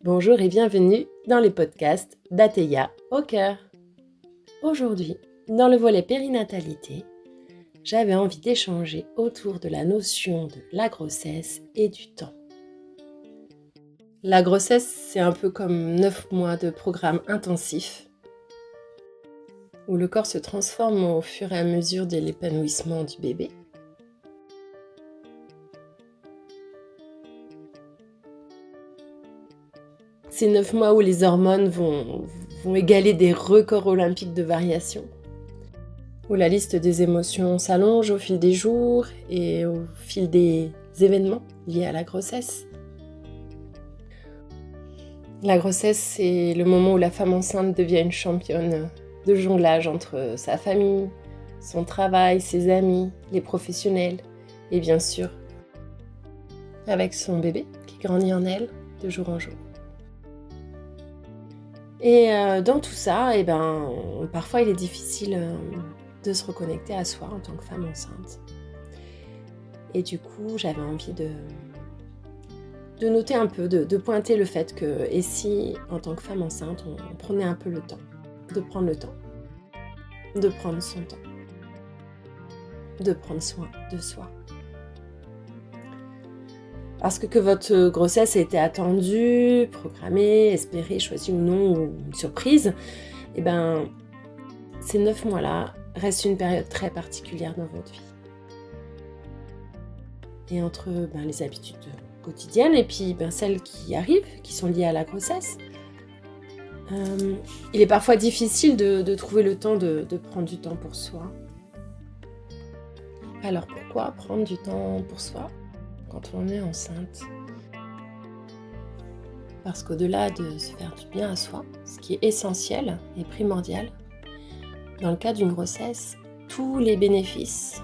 Bonjour et bienvenue dans les podcasts d'Ateya au cœur. Aujourd'hui, dans le volet périnatalité, j'avais envie d'échanger autour de la notion de la grossesse et du temps. La grossesse, c'est un peu comme 9 mois de programme intensif où le corps se transforme au fur et à mesure de l'épanouissement du bébé. C'est 9 mois où les hormones vont égaler des records olympiques de variation, où la liste des émotions s'allonge au fil des jours et au fil des événements liés à la grossesse. La grossesse, c'est le moment où la femme enceinte devient une championne de jonglage entre sa famille, son travail, ses amis, les professionnels et bien sûr avec son bébé qui grandit en elle de jour en jour. Et dans tout ça, parfois il est difficile de se reconnecter à soi en tant que femme enceinte. Et du coup, j'avais envie de noter un peu, de pointer le fait que, et si en tant que femme enceinte, on prenait un peu le temps, de prendre le temps, de prendre son temps, de prendre soin de soi. Parce que votre grossesse a été attendue, programmée, espérée, choisie ou non, ou une surprise, ces 9 mois-là restent une période très particulière dans votre vie. Et entre les habitudes quotidiennes et puis celles qui arrivent, qui sont liées à la grossesse, il est parfois difficile de trouver le temps de prendre du temps pour soi. Alors pourquoi prendre du temps pour soi quand on est enceinte ? Parce qu'au-delà de se faire du bien à soi, ce qui est essentiel et primordial, dans le cas d'une grossesse, tous les bénéfices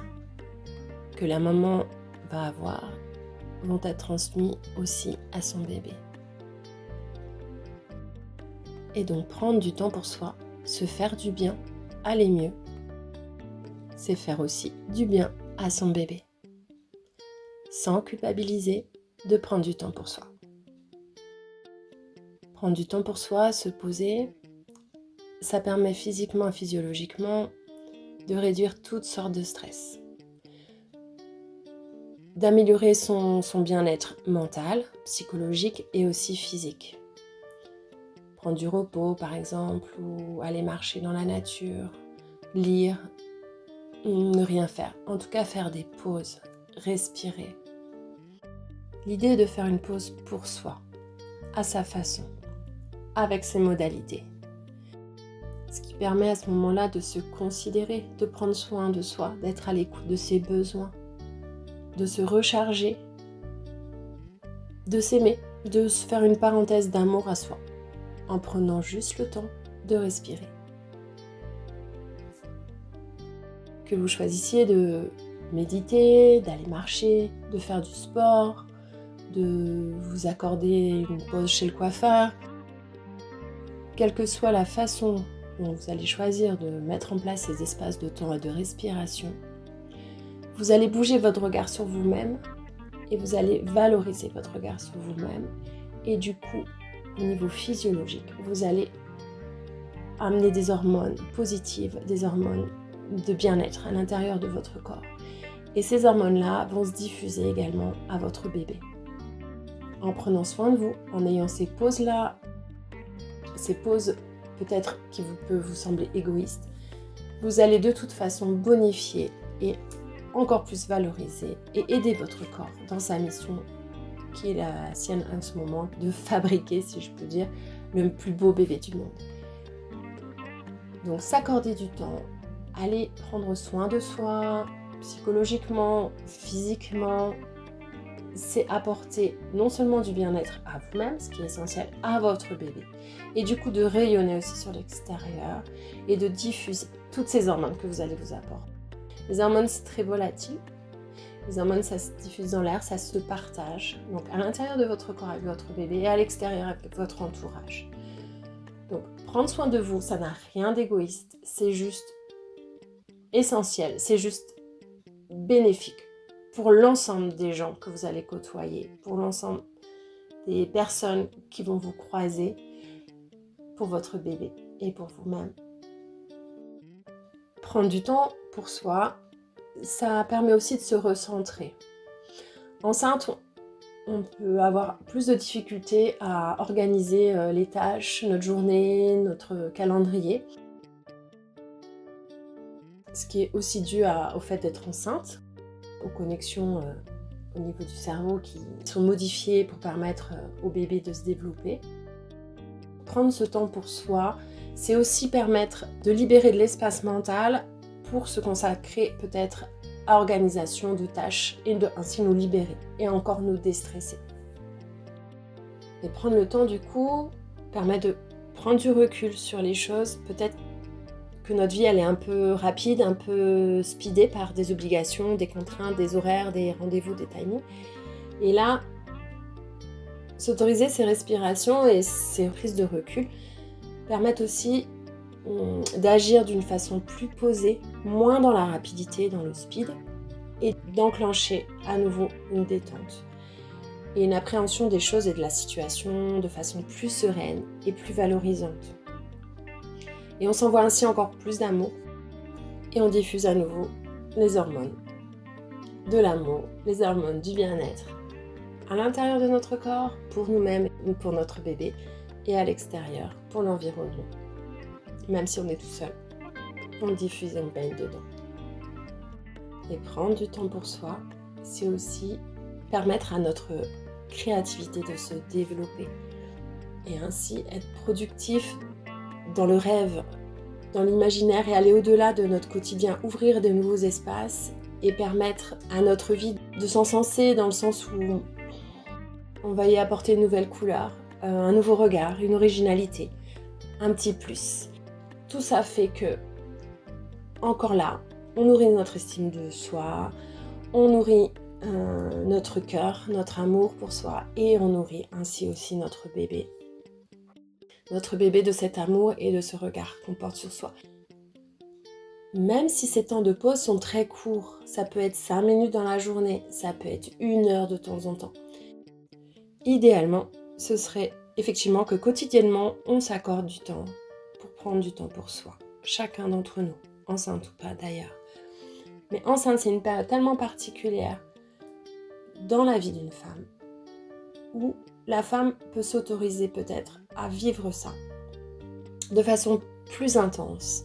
que la maman va avoir vont être transmis aussi à son bébé. Et donc prendre du temps pour soi, se faire du bien, aller mieux, c'est faire aussi du bien à son bébé. Sans culpabiliser de prendre du temps pour soi. Prendre du temps pour soi, se poser, ça permet physiquement et physiologiquement de réduire toutes sortes de stress. D'améliorer son bien-être mental, psychologique et aussi physique. Prendre du repos par exemple, ou aller marcher dans la nature, lire, ne rien faire. En tout cas faire des pauses, respirer. L'idée est de faire une pause pour soi, à sa façon, avec ses modalités. Ce qui permet à ce moment-là de se considérer, de prendre soin de soi, d'être à l'écoute de ses besoins, de se recharger, de s'aimer, de se faire une parenthèse d'amour à soi, en prenant juste le temps de respirer. Que vous choisissiez de méditer, d'aller marcher, de faire du sport, de vous accorder une pause chez le coiffeur, quelle que soit la façon dont vous allez choisir de mettre en place ces espaces de temps et de respiration, vous allez bouger votre regard sur vous-même et vous allez valoriser votre regard sur vous-même. Et du coup, au niveau physiologique, vous allez amener des hormones positives, des hormones de bien-être à l'intérieur de votre corps. Et ces hormones-là vont se diffuser également à votre bébé. En prenant soin de vous, en ayant ces pauses-là, ces pauses peut-être qui peuvent vous sembler égoïstes, vous allez de toute façon bonifier et encore plus valoriser et aider votre corps dans sa mission qui est la sienne en ce moment, de fabriquer, si je peux dire, le plus beau bébé du monde. Donc s'accorder du temps, aller prendre soin de soi, psychologiquement, physiquement, c'est apporter non seulement du bien-être à vous-même, ce qui est essentiel, à votre bébé, et du coup de rayonner aussi sur l'extérieur et de diffuser toutes ces hormones que vous allez vous apporter. Les hormones, c'est très volatile. Les hormones, ça se diffuse dans l'air, ça se partage. Donc à l'intérieur de votre corps avec votre bébé et à l'extérieur avec votre entourage. Donc prendre soin de vous, ça n'a rien d'égoïste. C'est juste essentiel, c'est juste bénéfique pour l'ensemble des gens que vous allez côtoyer, pour l'ensemble des personnes qui vont vous croiser pour votre bébé et pour vous-même. Prendre du temps pour soi, ça permet aussi de se recentrer. Enceinte, on peut avoir plus de difficultés à organiser les tâches, notre journée, notre calendrier. Ce qui est aussi dû au fait d'être enceinte, aux connexions au niveau du cerveau qui sont modifiées pour permettre au bébé de se développer. Prendre ce temps pour soi, c'est aussi permettre de libérer de l'espace mental pour se consacrer peut-être à l'organisation de tâches et ainsi nous libérer et encore nous déstresser. Et prendre le temps du coup permet de prendre du recul sur les choses. Peut-être que notre vie elle est un peu rapide, un peu speedée par des obligations, des contraintes, des horaires, des rendez-vous, des timings. Et là, s'autoriser ces respirations et ces prises de recul permettent aussi d'agir d'une façon plus posée, moins dans la rapidité, dans le speed, et d'enclencher à nouveau une détente et une appréhension des choses et de la situation de façon plus sereine et plus valorisante. Et on s'envoie ainsi encore plus d'amour et on diffuse à nouveau les hormones de l'amour, les hormones du bien-être à l'intérieur de notre corps, pour nous-mêmes ou pour notre bébé, et à l'extérieur, pour l'environnement. Même si on est tout seul, on diffuse et on baigne dedans. Et prendre du temps pour soi, c'est aussi permettre à notre créativité de se développer et ainsi être productif dans le rêve, dans l'imaginaire et aller au-delà de notre quotidien, ouvrir de nouveaux espaces et permettre à notre vie de s'encenser dans le sens où on va y apporter une nouvelle couleur, un nouveau regard, une originalité, un petit plus. Tout ça fait que, encore là, on nourrit notre estime de soi, on nourrit notre cœur, notre amour pour soi et on nourrit ainsi aussi notre bébé. Notre bébé de cet amour et de ce regard qu'on porte sur soi. Même si ces temps de pause sont très courts, ça peut être 5 minutes dans la journée, ça peut être 1 heure de temps en temps. Idéalement, ce serait effectivement que quotidiennement, on s'accorde du temps pour prendre du temps pour soi. Chacun d'entre nous, enceinte ou pas d'ailleurs. Mais enceinte, c'est une période tellement particulière dans la vie d'une femme où la femme peut s'autoriser peut-être à vivre ça de façon plus intense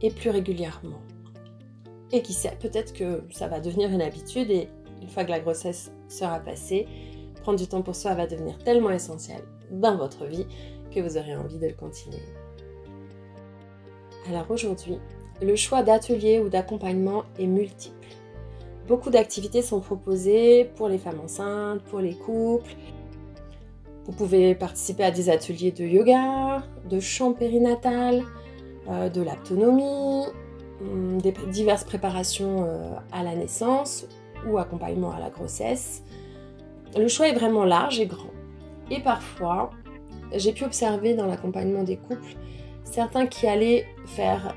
et plus régulièrement. Et qui sait, peut-être que ça va devenir une habitude et une fois que la grossesse sera passée, prendre du temps pour soi va devenir tellement essentiel dans votre vie que vous aurez envie de le continuer. Alors aujourd'hui, le choix d'atelier ou d'accompagnement est multiple. Beaucoup d'activités sont proposées pour les femmes enceintes, pour les couples. Vous pouvez participer à des ateliers de yoga, de chant périnatal, de l'autonomie, des diverses préparations à la naissance ou accompagnement à la grossesse. Le choix est vraiment large et grand. Et parfois, j'ai pu observer dans l'accompagnement des couples certains qui allaient faire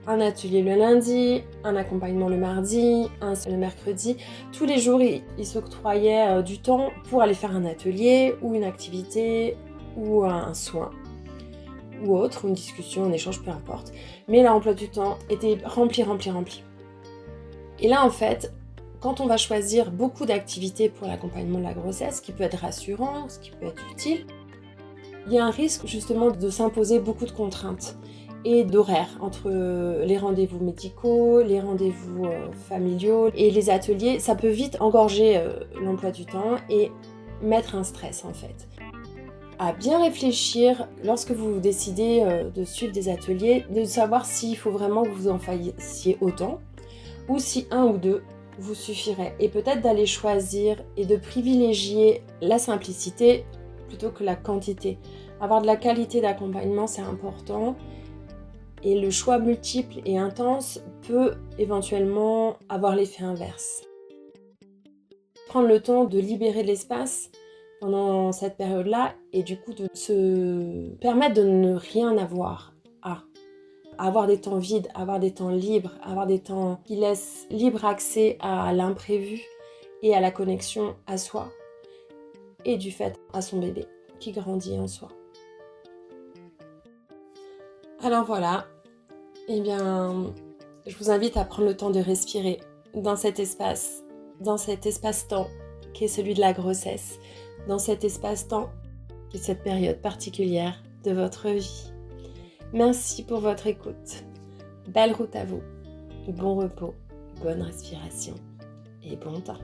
un atelier le lundi, un accompagnement le mardi, un le mercredi. Tous les jours, ils s'octroyaient du temps pour aller faire un atelier ou une activité ou un soin ou autre, une discussion, un échange, peu importe. Mais l'emploi du temps était rempli. Et là, en fait, quand on va choisir beaucoup d'activités pour l'accompagnement de la grossesse, ce qui peut être rassurant, ce qui peut être utile, il y a un risque justement de s'imposer beaucoup de contraintes et d'horaires entre les rendez-vous médicaux, les rendez-vous familiaux et les ateliers. Ça peut vite engorger l'emploi du temps et mettre un stress en fait. À bien réfléchir lorsque vous décidez de suivre des ateliers, de savoir s'il faut vraiment que vous en fassiez autant ou si un ou deux vous suffirait et peut-être d'aller choisir et de privilégier la simplicité plutôt que la quantité. Avoir de la qualité d'accompagnement, c'est important et le choix multiple et intense peut éventuellement avoir l'effet inverse. Prendre le temps de libérer de l'espace pendant cette période-là et du coup de se permettre de ne rien avoir à avoir des temps vides, avoir des temps libres, avoir des temps qui laissent libre accès à l'imprévu et à la connexion à soi. et du fait à son bébé qui grandit en soi. Alors voilà, eh bien, je vous invite à prendre le temps de respirer dans cet espace-temps qui est celui de la grossesse, dans cet espace-temps qui est cette période particulière de votre vie. Merci pour votre écoute. Belle route à vous, bon repos, bonne respiration et bon temps.